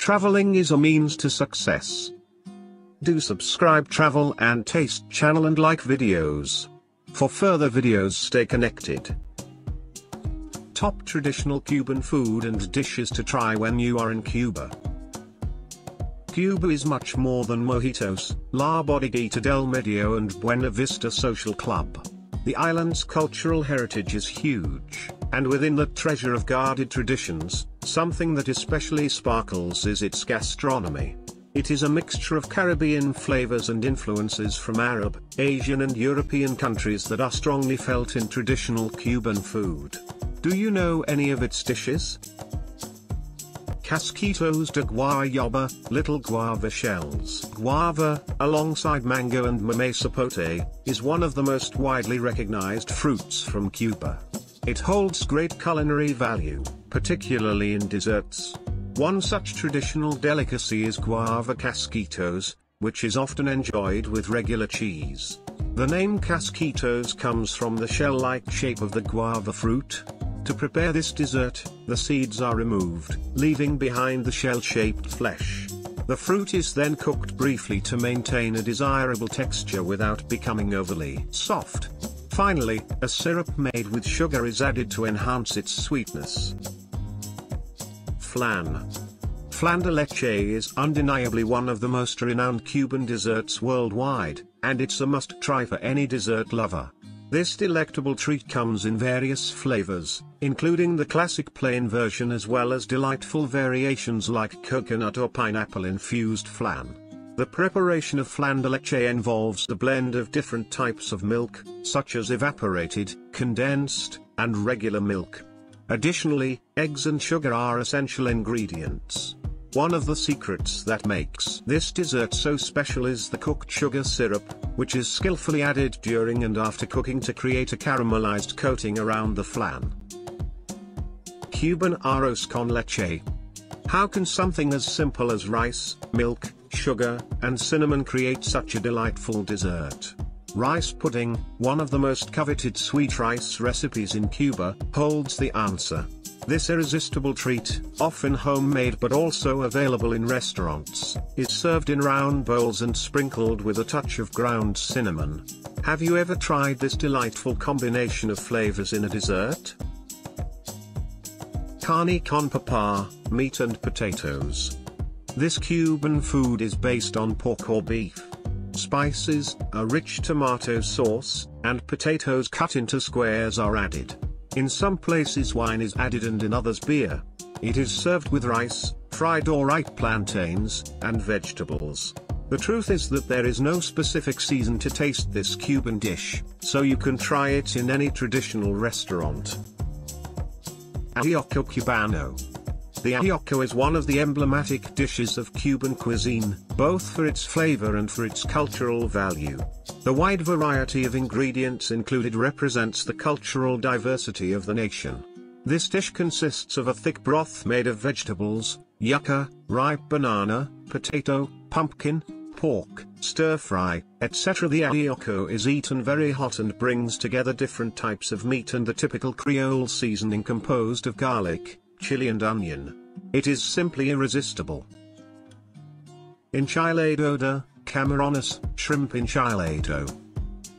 Traveling is a means to success. Do subscribe Travel and Taste channel and like videos. For further videos, stay connected. Top traditional Cuban food and dishes to try when you are in Cuba. Cuba is much more than mojitos, La Bodeguita del Medio and Buena Vista Social Club. The island's cultural heritage is huge, and within that treasure of guarded traditions, something that especially sparkles is its gastronomy. It is a mixture of Caribbean flavors and influences from Arab, Asian and European countries that are strongly felt in traditional Cuban food. Do you know any of its dishes? Casquitos de Guayaba, little guava shells. Guava, alongside mango and mamey sapote, is one of the most widely recognized fruits from Cuba. It holds great culinary value, particularly in desserts. One such traditional delicacy is guava casquitos, which is often enjoyed with regular cheese. The name casquitos comes from the shell-like shape of the guava fruit. To prepare this dessert, the seeds are removed, leaving behind the shell-shaped flesh. The fruit is then cooked briefly to maintain a desirable texture without becoming overly soft. Finally, a syrup made with sugar is added to enhance its sweetness. Flan. Flan de leche is undeniably one of the most renowned Cuban desserts worldwide, and it's a must-try for any dessert lover. This delectable treat comes in various flavors, including the classic plain version as well as delightful variations like coconut or pineapple-infused flan. The preparation of flan de leche involves the blend of different types of milk, such as evaporated, condensed, and regular milk. Additionally, eggs and sugar are essential ingredients. One of the secrets that makes this dessert so special is the cooked sugar syrup, which is skillfully added during and after cooking to create a caramelized coating around the flan. Cuban arroz con leche. How can something as simple as rice, milk, sugar, and cinnamon create such a delightful dessert? Rice pudding, one of the most coveted sweet rice recipes in Cuba, holds the answer. This irresistible treat, often homemade but also available in restaurants, is served in round bowls and sprinkled with a touch of ground cinnamon. Have you ever tried this delightful combination of flavors in a dessert? Carne con papa, meat and potatoes. This Cuban food is based on pork or beef. Spices, a rich tomato sauce, and potatoes cut into squares are added. In some places wine is added and in others beer. It is served with rice, fried or ripe plantains, and vegetables. The truth is that there is no specific season to taste this Cuban dish, so you can try it in any traditional restaurant. Ajiaco Cubano. The ajiaco is one of the emblematic dishes of Cuban cuisine, both for its flavor and for its cultural value. The wide variety of ingredients included represents the cultural diversity of the nation. This dish consists of a thick broth made of vegetables, yucca, ripe banana, potato, pumpkin, pork, stir-fry, etc. The ajiaco is eaten very hot and brings together different types of meat and the typical Creole seasoning composed of garlic, chili and onion. It is simply irresistible. Enchilado de Camarones, shrimp enchilado.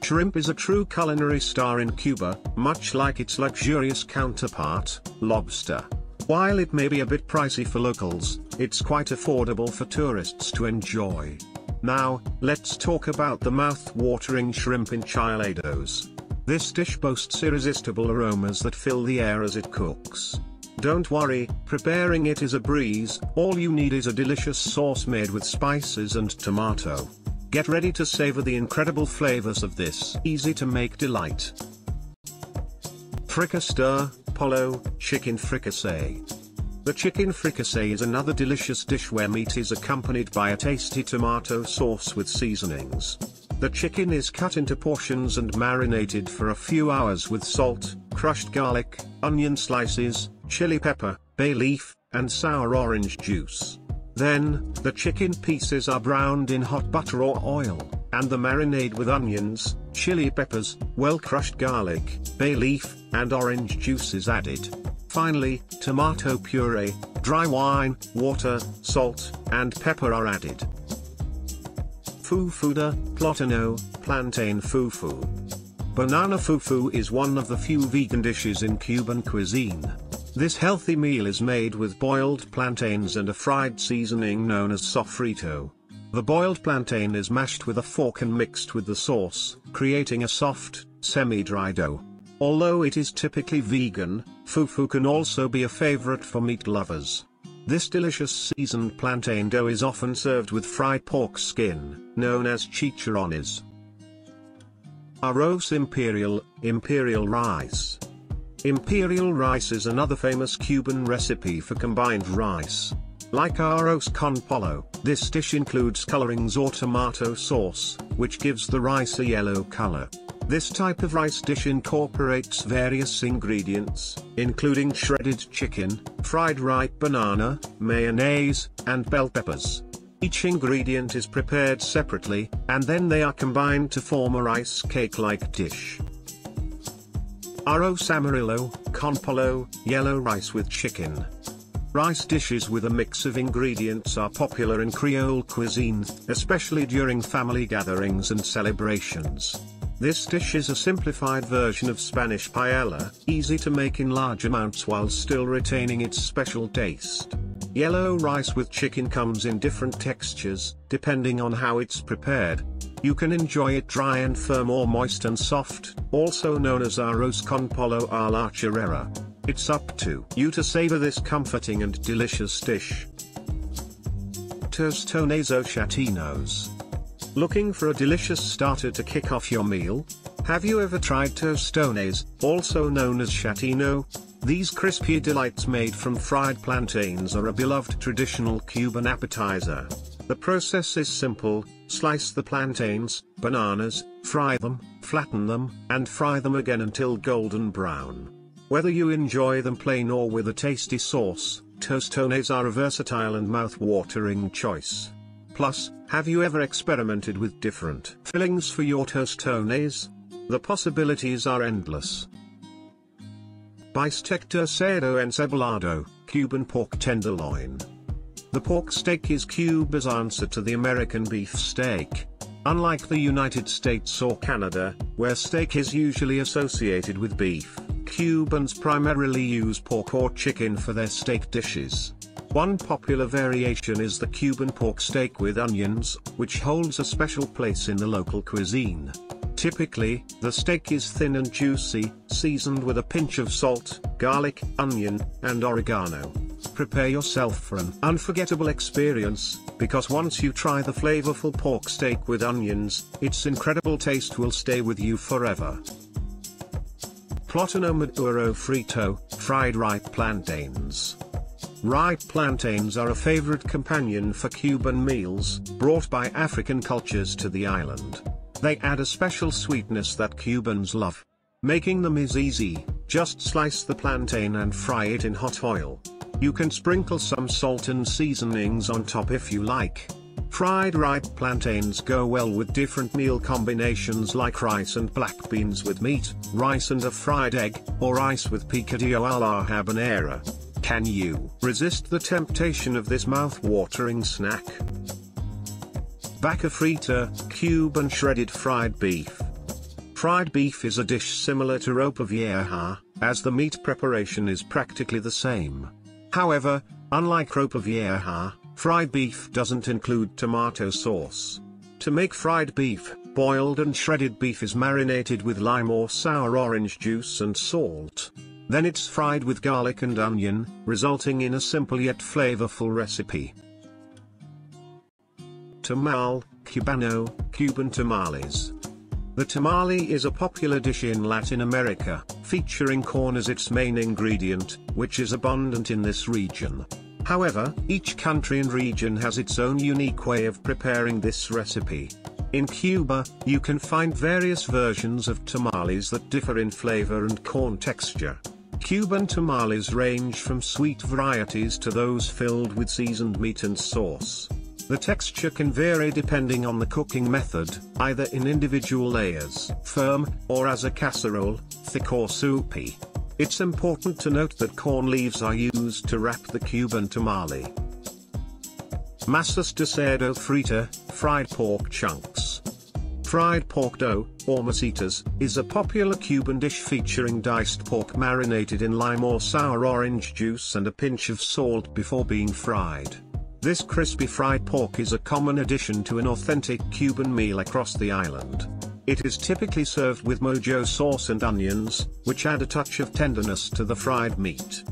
Shrimp is a true culinary star in Cuba, much like its luxurious counterpart, lobster. While it may be a bit pricey for locals, it's quite affordable for tourists to enjoy. Now, let's talk about the mouth-watering shrimp enchilados. This dish boasts irresistible aromas that fill the air as it cooks. Don't worry, preparing it is a breeze. All you need is a delicious sauce made with spices and tomato. Get ready to savor the incredible flavors of this easy-to-make delight. Fricassé, Pollo, chicken fricassee. The chicken fricassee is another delicious dish where meat is accompanied by a tasty tomato sauce with seasonings. The chicken is cut into portions and marinated for a few hours with salt, crushed garlic, onion slices, chili pepper, bay leaf, and sour orange juice. Then, the chicken pieces are browned in hot butter or oil, and the marinade with onions, chili peppers, well-crushed garlic, bay leaf, and orange juice is added. Finally, tomato puree, dry wine, water, salt, and pepper are added. Fufu de Plátano, plantain fufu. Banana fufu is one of the few vegan dishes in Cuban cuisine. This healthy meal is made with boiled plantains and a fried seasoning known as sofrito. The boiled plantain is mashed with a fork and mixed with the sauce, creating a soft, semi-dry dough. Although it is typically vegan, fufu can also be a favorite for meat lovers. This delicious seasoned plantain dough is often served with fried pork skin, known as chicharrones. Arroz Imperial rice. Imperial rice is another famous Cuban recipe for combined rice. Like arroz con pollo, this dish includes colorings or tomato sauce, which gives the rice a yellow color. This type of rice dish incorporates various ingredients, including shredded chicken, fried ripe banana, mayonnaise, and bell peppers. Each ingredient is prepared separately, and then they are combined to form a rice cake-like dish. Arroz Amarillo, con pollo, yellow rice with chicken. Rice dishes with a mix of ingredients are popular in Creole cuisine, especially during family gatherings and celebrations. This dish is a simplified version of Spanish paella, easy to make in large amounts while still retaining its special taste. Yellow rice with chicken comes in different textures, depending on how it's prepared. You can enjoy it dry and firm or moist and soft, also known as arroz con pollo a la chorrera. It's up to you to savor this comforting and delicious dish. Tostones o Chatinos. Looking for a delicious starter to kick off your meal? Have you ever tried tostones, also known as chatino? These crispy delights made from fried plantains are a beloved traditional Cuban appetizer. The process is simple: slice the plantains, bananas, fry them, flatten them, and fry them again until golden brown. Whether you enjoy them plain or with a tasty sauce, tostones are a versatile and mouth-watering choice. Plus, have you ever experimented with different fillings for your tostones? The possibilities are endless. Bistec de Cerdo Encebollado, Cuban pork tenderloin. The pork steak is Cuba's answer to the American beef steak. Unlike the United States or Canada, where steak is usually associated with beef, Cubans primarily use pork or chicken for their steak dishes. One popular variation is the Cuban pork steak with onions, which holds a special place in the local cuisine. Typically, the steak is thin and juicy, seasoned with a pinch of salt, garlic, onion, and oregano. Prepare yourself for an unforgettable experience, because once you try the flavorful pork steak with onions, its incredible taste will stay with you forever. Plátano Maduro Frito, fried ripe plantains. Ripe plantains are a favorite companion for Cuban meals, brought by African cultures to the island. They add a special sweetness that Cubans love. Making them is easy: just slice the plantain and fry it in hot oil. You can sprinkle some salt and seasonings on top if you like. Fried ripe plantains go well with different meal combinations like rice and black beans with meat, rice and a fried egg, or rice with picadillo a la habanera. Can you resist the temptation of this mouth-watering snack? Vaca Frita, Cuban shredded fried beef. Fried beef is a dish similar to ropa vieja, as the meat preparation is practically the same. However, unlike ropa vieja, fried beef doesn't include tomato sauce. To make fried beef, boiled and shredded beef is marinated with lime or sour orange juice and salt. Then it's fried with garlic and onion, resulting in a simple yet flavorful recipe. Tamal Cubano, Cuban tamales. The tamale is a popular dish in Latin America, featuring corn as its main ingredient, which is abundant in this region. However, each country and region has its own unique way of preparing this recipe. In Cuba, you can find various versions of tamales that differ in flavor and corn texture. Cuban tamales range from sweet varieties to those filled with seasoned meat and sauce. The texture can vary depending on the cooking method, either in individual layers, firm, or as a casserole, thick or soupy. It's important to note that corn leaves are used to wrap the Cuban tamale. Masas de cerdo frita, fried pork chunks. Fried pork dough, or masitas, is a popular Cuban dish featuring diced pork marinated in lime or sour orange juice and a pinch of salt before being fried. This crispy fried pork is a common addition to an authentic Cuban meal across the island. It is typically served with mojo sauce and onions, which add a touch of tenderness to the fried meat.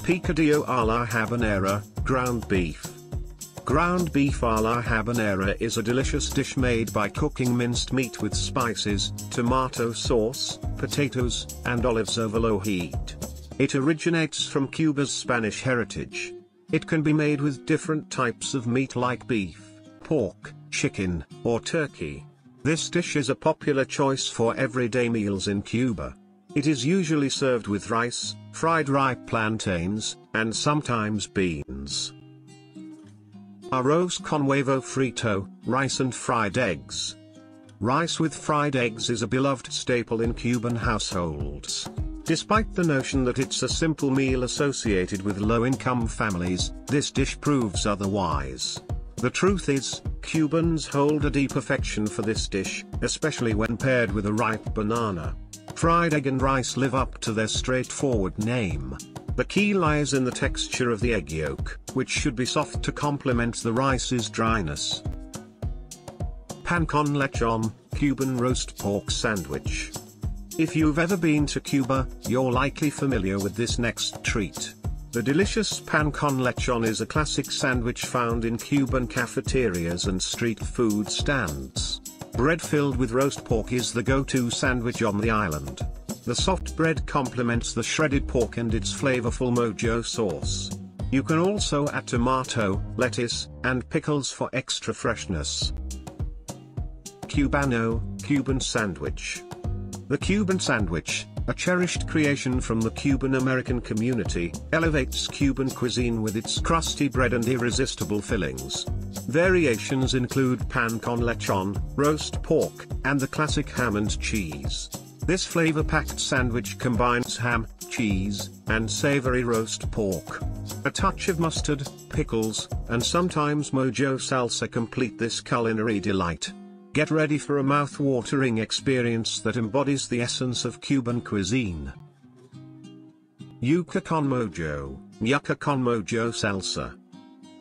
Picadillo a la habanera, ground beef. Ground beef a la habanera is a delicious dish made by cooking minced meat with spices, tomato sauce, potatoes, and olives over low heat. It originates from Cuba's Spanish heritage. It can be made with different types of meat like beef, pork, chicken, or turkey. This dish is a popular choice for everyday meals in Cuba. It is usually served with rice, fried ripe plantains, and sometimes beans. Arroz con huevo frito, rice and fried eggs. Rice with fried eggs is a beloved staple in Cuban households. Despite the notion that it's a simple meal associated with low-income families, this dish proves otherwise. The truth is, Cubans hold a deep affection for this dish, especially when paired with a ripe banana. Fried egg and rice live up to their straightforward name. The key lies in the texture of the egg yolk, which should be soft to complement the rice's dryness. Pan con lechon, Cuban roast pork sandwich. If you've ever been to Cuba, you're likely familiar with this next treat. The delicious pan con lechon is a classic sandwich found in Cuban cafeterias and street food stands. Bread filled with roast pork is the go-to sandwich on the island. The soft bread complements the shredded pork and its flavorful mojo sauce. You can also add tomato, lettuce, and pickles for extra freshness. Cubano, Cuban sandwich. The Cuban sandwich, a cherished creation from the Cuban-American community, elevates Cuban cuisine with its crusty bread and irresistible fillings. Variations include pan con lechon, roast pork, and the classic ham and cheese. This flavor-packed sandwich combines ham, cheese, and savory roast pork. A touch of mustard, pickles, and sometimes mojo salsa complete this culinary delight. Get ready for a mouth-watering experience that embodies the essence of Cuban cuisine. Yuca con mojo, yuca con mojo salsa.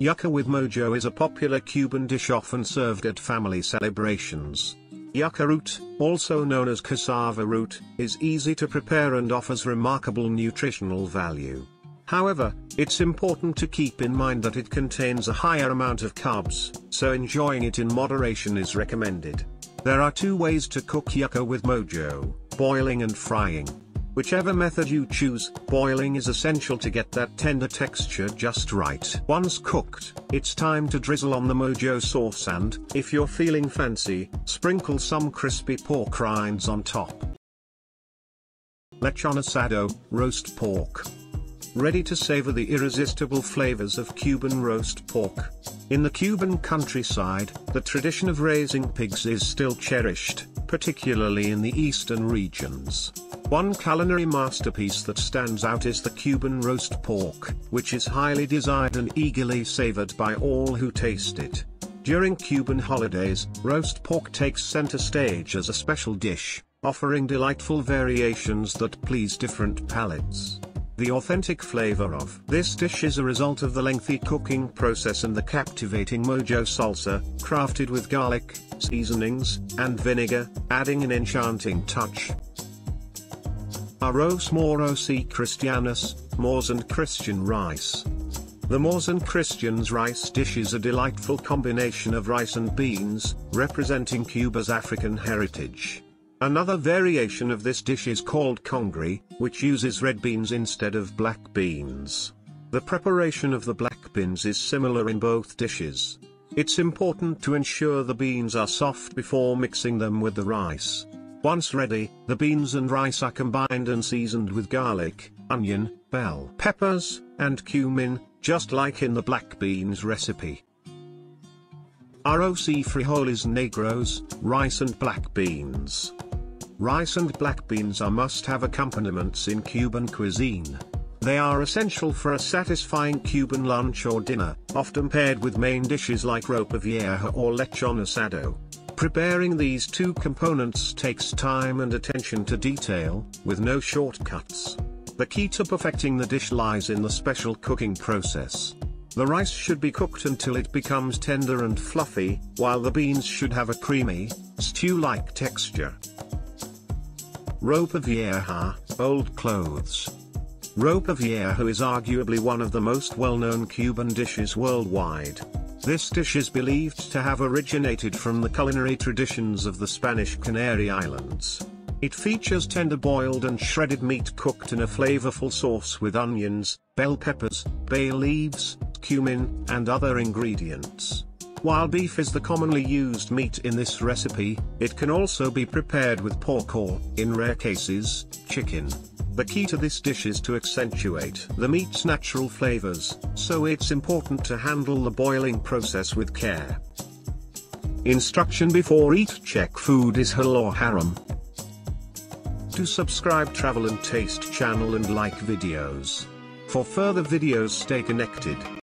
Yuca with mojo is a popular Cuban dish often served at family celebrations. Yuca root, also known as cassava root, is easy to prepare and offers remarkable nutritional value. However, it's important to keep in mind that it contains a higher amount of carbs, so enjoying it in moderation is recommended. There are two ways to cook yuca with mojo: boiling and frying. Whichever method you choose, boiling is essential to get that tender texture just right. Once cooked, it's time to drizzle on the mojo sauce and, if you're feeling fancy, sprinkle some crispy pork rinds on top. Lechon asado, roast pork. Ready to savor the irresistible flavors of Cuban roast pork. In the Cuban countryside, the tradition of raising pigs is still cherished, particularly in the eastern regions. One culinary masterpiece that stands out is the Cuban roast pork, which is highly desired and eagerly savored by all who taste it. During Cuban holidays, roast pork takes center stage as a special dish, offering delightful variations that please different palates. The authentic flavor of this dish is a result of the lengthy cooking process and the captivating mojo salsa, crafted with garlic, seasonings, and vinegar, adding an enchanting touch. Arroz moros y cristianos, Moors and Christian rice. The Moors and Christians rice dish is a delightful combination of rice and beans, representing Cuba's African heritage. Another variation of this dish is called congri, which uses red beans instead of black beans. The preparation of the black beans is similar in both dishes. It's important to ensure the beans are soft before mixing them with the rice. Once ready, the beans and rice are combined and seasoned with garlic, onion, bell peppers, and cumin, just like in the black beans recipe. Arroz y frijoles negros, rice and black beans. Rice and black beans are must-have accompaniments in Cuban cuisine. They are essential for a satisfying Cuban lunch or dinner, often paired with main dishes like ropa vieja or lechon asado. Preparing these two components takes time and attention to detail, with no shortcuts. The key to perfecting the dish lies in the special cooking process. The rice should be cooked until it becomes tender and fluffy, while the beans should have a creamy, stew-like texture. Ropa vieja, old clothes. Ropa vieja is arguably one of the most well-known Cuban dishes worldwide. This dish is believed to have originated from the culinary traditions of the Spanish Canary Islands. It features tender boiled and shredded meat cooked in a flavorful sauce with onions, bell peppers, bay leaves, cumin, and other ingredients. While beef is the commonly used meat in this recipe, it can also be prepared with pork or, in rare cases, chicken. The key to this dish is to accentuate the meat's natural flavors, so it's important to handle the boiling process with care. Instruction before eat: check food is halal or haram. To subscribe Travel and Taste channel and like videos. For further videos, stay connected.